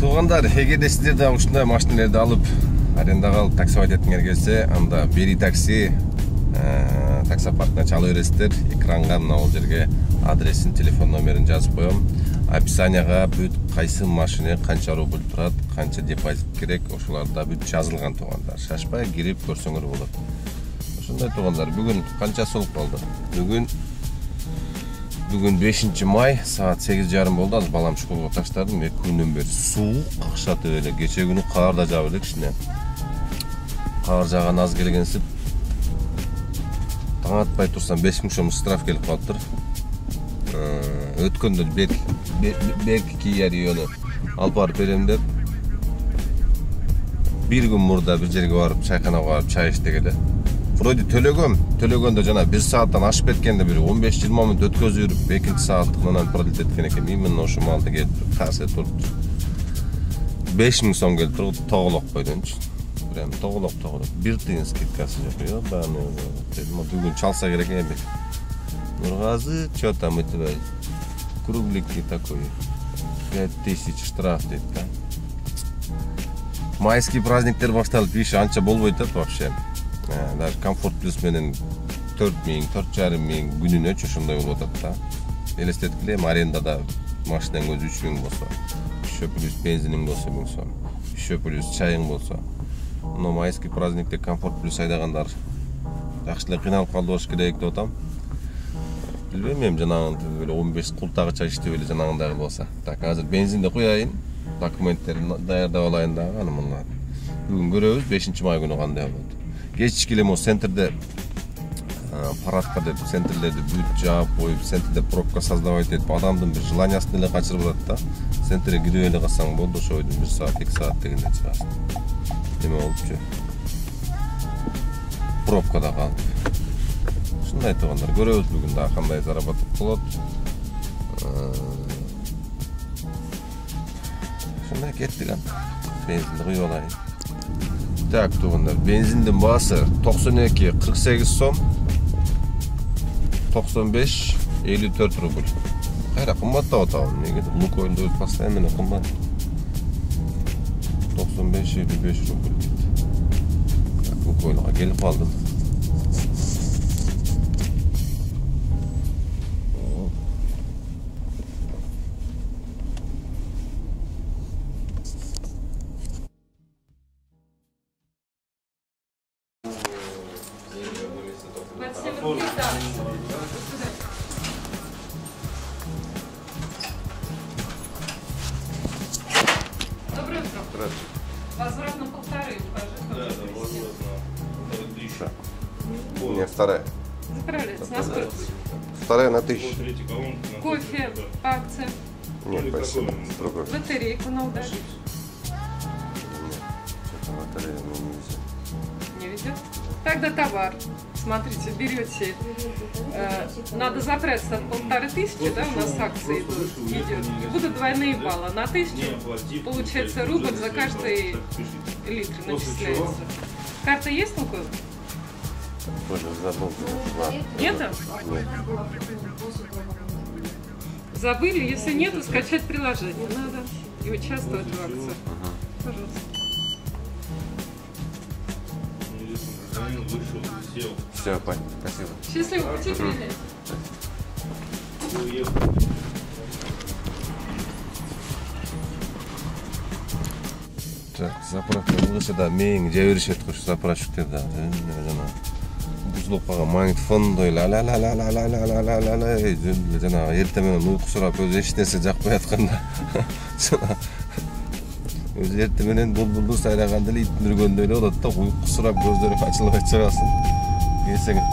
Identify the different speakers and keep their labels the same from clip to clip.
Speaker 1: Туугандар, эгерде сиздер да ушундай машиналарды алып, арендага алып таксовать эткиңер келсе, анда Бери такси таксопаркына чала бересиздер. Экранга мына бул жерге адресин, телефон номерин жазып коем. Описанияга бүт кайсы машина канча рубль турат, канча депозит керек, ошоларда бүт жазылган туугандар. Шашпай кирип көрсөңөр болот. Ошондой туугандар, бүгүн канча болуп калды? Бүгүн 5 май, саат 8:30 болду. Азыр балам школго таштадым. 2 күндөн бери суук акшатып эле. Кече күнү кар да жаап эле кичине. Кар жаган аз келгенсип, таң атпай турсам 5000 сом штраф келип калыптыр. Өткөндө бек кийер үйөнү алып барып берем деп, бир күн мурда бир жерге барып, чайканага барып чай иштегеле. Вроде төлөгөндө жана 1 сааттан ашып кеткенде бир 15-20 мүнөт өткөзүп жүрүп, 2 сааттыгынан пролет эткен экен. Именно ошо маалда келип карсы туруп 5000 сом келип туруп тоголок койдунчу. Прям тоголок. 1 тыйын скидкасы жок. Ёбаны. Бүгүн чалса керек эми. Нургазы, чё там это? Кругленький такой. 5000 штраф дейт да. Майский праздниктер башталып, иш анча болбойт да вообще. Даже комфорт плюс менен 4,000-4,500 күнүнө ошондой болуп атат да. Элестеткиле, арендада машинаң өзү 3000 болсо, еще плюс бензиниң болсо 1000 сом, еще плюс чайың болсо. Но майский праздникте комфорт плюс айдагандар жакшылап кыйналып калды болуш керек деп атам. Билбейм, мен жанагынтип эле 15 култагыча иштеп эле жанагындай болсо. Так, азыр бензинди куяйын, документтерин даярдап алайын дагы, аны мына. Бүгүн көрөбүз 5 май күнү кандай болот. Кечки эле мо центрде парадка деп центрлерди бүт жаап коюп, центрде пробка создавать этип, адамдын бир желаниясын эле качырып атат да. Центрге кирип эле калсаң болду, ошо 1 саат, 2 саат дегенде чыгасың. Неме болупчу? Пробкада калып. Ушундай туугандар, көрөбүз бүгүн дагы кандай заработок болот. Ушундай кеттик анда. Бензинди куюп алайын. Так, туугандар, бензиндин баасы 92-48 сом, 95-54 рубль. Кайра кымбаттап атабы, неге Лукойлду постоянно менен кымбат. 95-55 рубль дейт. Лукойлга келип калдым.
Speaker 2: Доброе утро.
Speaker 1: Здравствуйте.
Speaker 2: Возврат на 1,5, укажи.
Speaker 3: Да, возврат на 1000.
Speaker 1: Нет, вторая.
Speaker 2: Заправляется. На сколько будет?
Speaker 1: Вторая на 1000.
Speaker 2: Кофе по акции.
Speaker 1: Нет, спасибо. Другой.
Speaker 2: Батарейку на удачу.
Speaker 1: Нет, что-то батарея нельзя.
Speaker 2: Не ведет? Тогда товар. Смотрите, берете. Надо заправиться от 1500, да, у нас акции идут. Будут двойные баллы. На 1000 получается рубль за каждый литр начисляется. Карта есть такой?
Speaker 1: Боже, забыл.
Speaker 2: Нету?
Speaker 1: Нет.
Speaker 2: Забыли? Если нету, скачать приложение надо и участвовать в акции. Пожалуйста.
Speaker 1: Все, понятно. Спасибо.
Speaker 2: Счастливого пути, приезжайте.
Speaker 1: Так, заправка болса да, мейин жеберишет кош заправщиктер да. Жана бузулуп калган магнитофондой ла жана эртең менен уйку сурап өзү эч нерсе жакпай атканда. Өзү эртең менен булбулду сайраганда эле иттин үргөндөй эле болот да, уйку сурап көздөрү ачылбай чыгасын. Келсең ла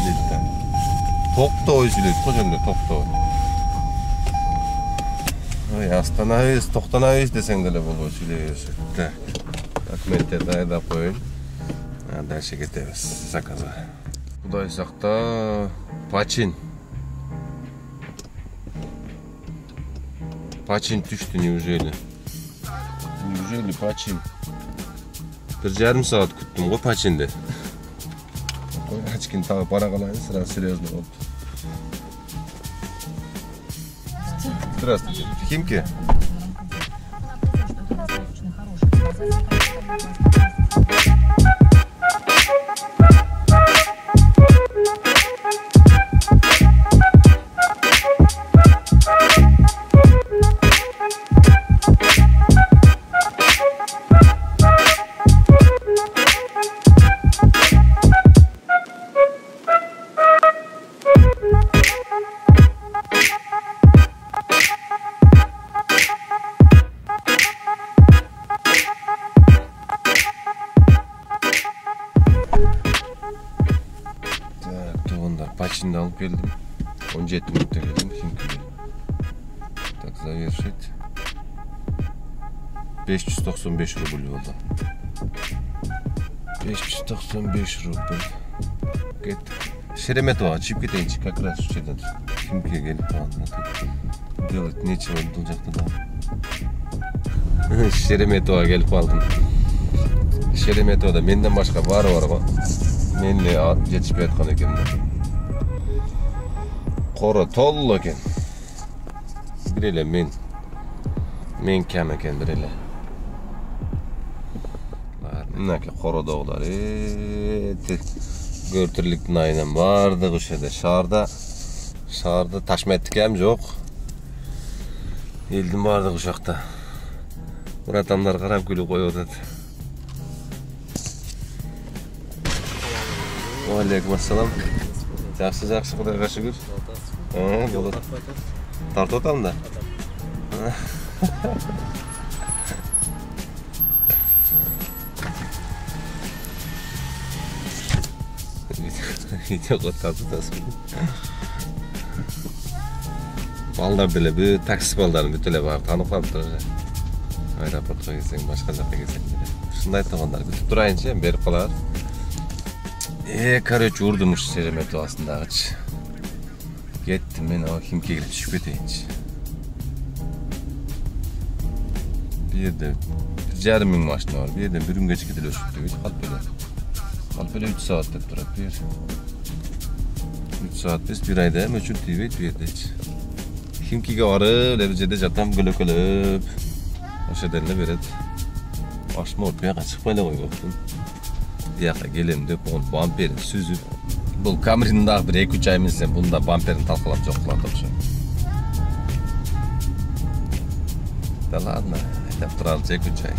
Speaker 1: дейт да. Токтобой сүйлөйт го жөнүндө, токтобой. Ой, остановись, токтонобуз десең деле болбой сүйлөйсүң. Так, документтерди даярдап коеюн. Дальше кетебиз заказга. Кудай сакта, Пачин. Пачин түштү, неужели? Неужели Пачин? 1,5 саат күттүм го Пачинди. Очкин табып бара калайын, сразу серьезно болуп. Здравствуйте. Химки? Починді алып келдім. 17 минутта келдім. Химкіге. Так, завершить. 595 рубль болды. 595 рубль. Кеттік. Шереметоваға чип кетейінші. Как раз şu жерден Химкіге келіп қалдым. Делать нечего бұл жақта да. Шереметоваға келіп қалдым. Шереметовада менден башқа бары бар ғой. Менне жетішпей атқан екен. Қора толы екен. Біреле мен кәм екен біреле. Мінеке қора доғылар. Көртірліктің айынан бардық үшеді. Шарды ташметтік әм жоқ. Елдің бардық ұшақта. Бұр атамдар қарап күлі қой өтеді. Алейкум ассалам. Жақсы, Құдайға шүкір. Тартып отам да. Видеоға тартып отасың. Балдар деле бі такси балдарын бүтеле барып танықлап тұрыр. Аэропортқа келсең, башқа жаққа келсең. Шындай тұрғандар күтіп тұрайыншы, беріп қалар. Короче, ұрдымыш Шереметовасындағыч. Кеттім мен Химкеге түшіп кетейінші. Bir yerdə 1,5 min maşını var. Bir yerdən bir gün geçik edil öşüktü. Kalp böyle 3 saat deyip durat bir. 3 saat biz bir ayda möçül deyip bir yerdə hiç. Himkiga varıp, derecede jatam gölöp. O şeylerine beret. Aşma ortaya çıkmayla koyuyorsun. Diyaka gelem deyip, onu bamperin süzüp. Bu Camry'nin daha bir 2-3 ay minsen, bunda bamperin talqalap joqlar tapşı. Da ladna, etap turalım 2-3 ay.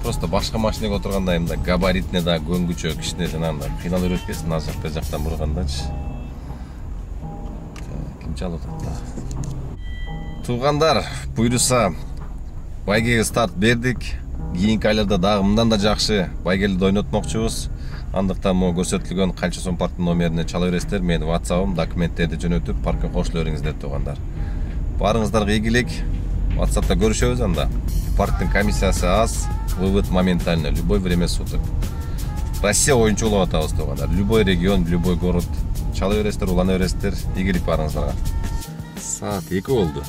Speaker 1: Просто başka maşineye oturgandayım da gabaritine da göngüçö kişine jananda final öğretkesin nazak bir jaktan burganda. Kim çalıp da. Tuğandar, buyursa baygege start berdik. Kийинки айларда дагы мындан да жакшы байгелди ойнотмокчубуз. Андыктан могу көрсөтүлгөн канча сом парктын номерине чала бересиздер. Менин WhatsApp'ым документтерди жөнөтүп паркка кошуло бериңиздер тугандар. Барыңыздарга ийгилик. WhatsApp'та көрүшөбүз анда. Парктын комиссиясы аз, вывод моментально, любой время суток. Россия боюнча улап атабыз тугандар. Любой регион, любой город чала бересиздер, улана бересиздер. Ийгилик барыңыздарга. Саат 2 болду.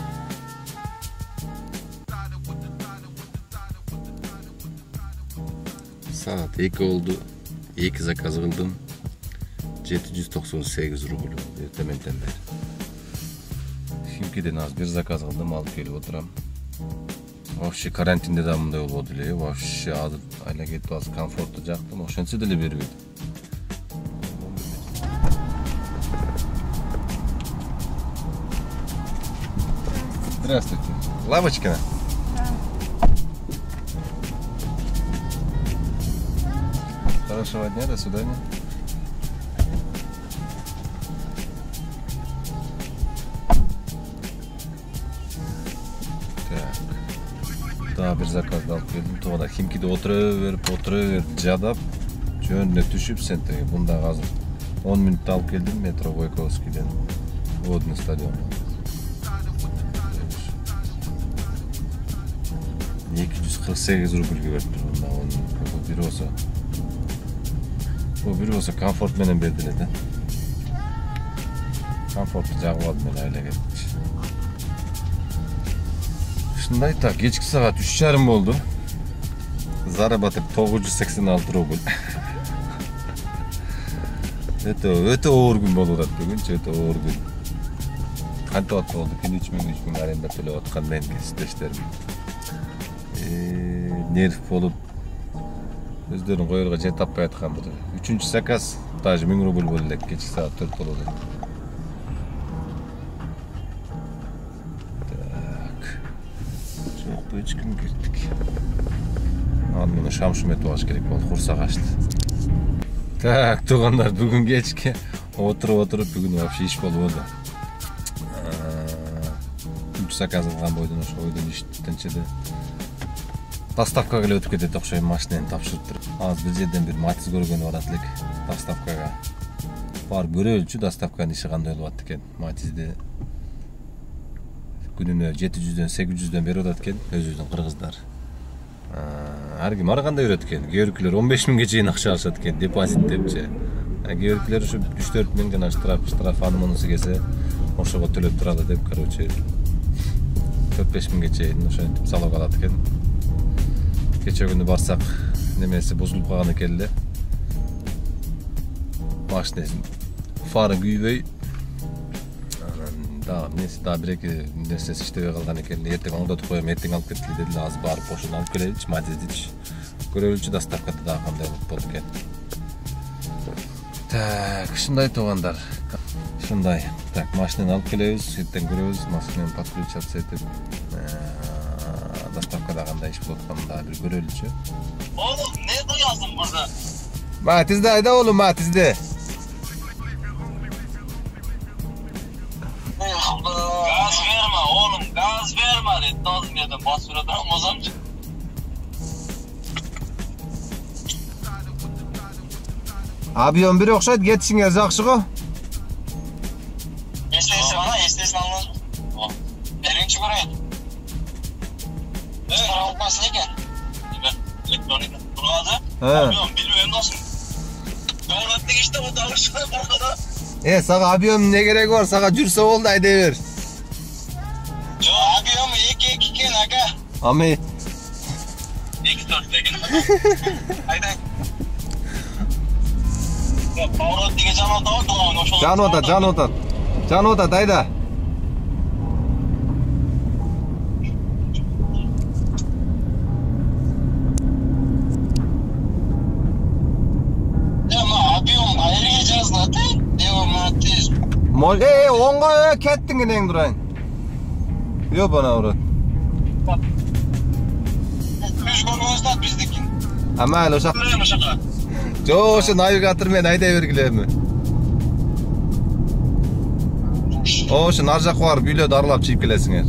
Speaker 1: Saat 2 oldu. 2 zakaz kıldım. 798 rubl. Ertemenden beri. Şimdiden az bir zakaz kıldım. Alıp gelip oturam. Вообще karantinde de mınday olup odile. Вообще adı ayla getip az konfortlu jaktım. Oşansı dili beribedi. Здравствуйте. Лавочкина? Хорошего дня, до свидания. Так. Daha bir zakaz da alıp geldim. Tuğada Химкиде oturuverip jadap жөнүнө түшүп сентеге. Бунда азыр 10 минутта алып келдим метро Войковскийден. Водный стадион. 248 rubelге берип турганда onun biri olsa. Bu biri olsa komfort menen berdiler de. Komfortlu jagып aldım men ayla ketmiş. Şunday tak, geçki saat 3:30 oldu. Zarabatıp 986 rubel. Öte ağır gün bolup atdı bugün, öte ağır gün. Kantip at oldu. 3.000 arenda төлөп аткан мен кесиптештерим. Нерв болуп өздөрүн коерго жете таппай аткандыр. 3-чү заказ даже 1000 рубль болду элек, кечки саат 4 болду. Так. Жок, эч ким кирдик. Муну Шамшыметов алыш керек болду, курса качты. Так, туугандар, бүгүн кечке отуруп бүгүн вообще иш болбоду. 3 заказ алган бойдон ошо бойдон иштенчеде доставкага эле өтүп кетет окшойм, машинени тапшырып туруп. Азыр бир жерден бир Матиз көргөнү барат элек доставкага. Барып көрөлүчү доставканын иши кандай болуп атты экен. Матизде күнүнө 700дөн 800дөн берип атат экен өзүбүздүн кыргыздар. Ар ким ар кандай берет экен. Кээ-биркилер 15.000ге чейин акча алышат экен, депозит депчи. Кээ-биркилер ушу 3-4 миң жана штраф анымынысы келсе ошого төлөп туралы деп, короче 4-5 миңге чейин ошентип залог алат экен. Кече күнү барсак, немеси бузулуп калган экен эле. Машинесин фары күйбөй. Да, несі да бір-екі нәрсесі іштебей қалған екен. Ертең оңдатып қоям, ертең алып кетті деді. Аз барып ошоны алып келеличи, Матиздичи. Көрөлүчү доставкада да кандай болду экен. Так, ушундай туугандар. Ушундай. Так, машинени алып келебиз, ертең көрөбүз, машинени подключаться этип. Доставкада кандай иш болуп атканын да бир көрөлүчү.
Speaker 3: Oğlum ne duyuyorsun burada?
Speaker 1: Matizde ayda oğlum, Matizde.
Speaker 3: Gaz verme oğlum, gaz verme dedi. Lazım yedim, basuradan bozamcı.
Speaker 1: Abiyon biri okşaydı, getişiңер жакшы го.
Speaker 3: Estesi bana, estesini alınız mı? Birinci göreyim. Evet. Para olmasın eken. Elektronik. Burası. Bilmiyorum nasıl. Doğrattık işte o davuşuna burada.
Speaker 1: Sağa abiyon ne gerek var? Sağa жүрse oldu, ayda ver.
Speaker 3: Yo abiyon mu? 2 ken aga.
Speaker 1: Ami.
Speaker 3: 2-4 degen. Ayda. Pavrat diye canota var.
Speaker 1: Canota, ayda. Onga kettin gene durayın. Yok bana uğrat.
Speaker 3: Üç konumuzda bizdekin.
Speaker 1: Ama öyle uşak. Çok şu navigatör men ayda vergilerimi. O şu narjak var, büyülöd aralap çiyip gelesiңер.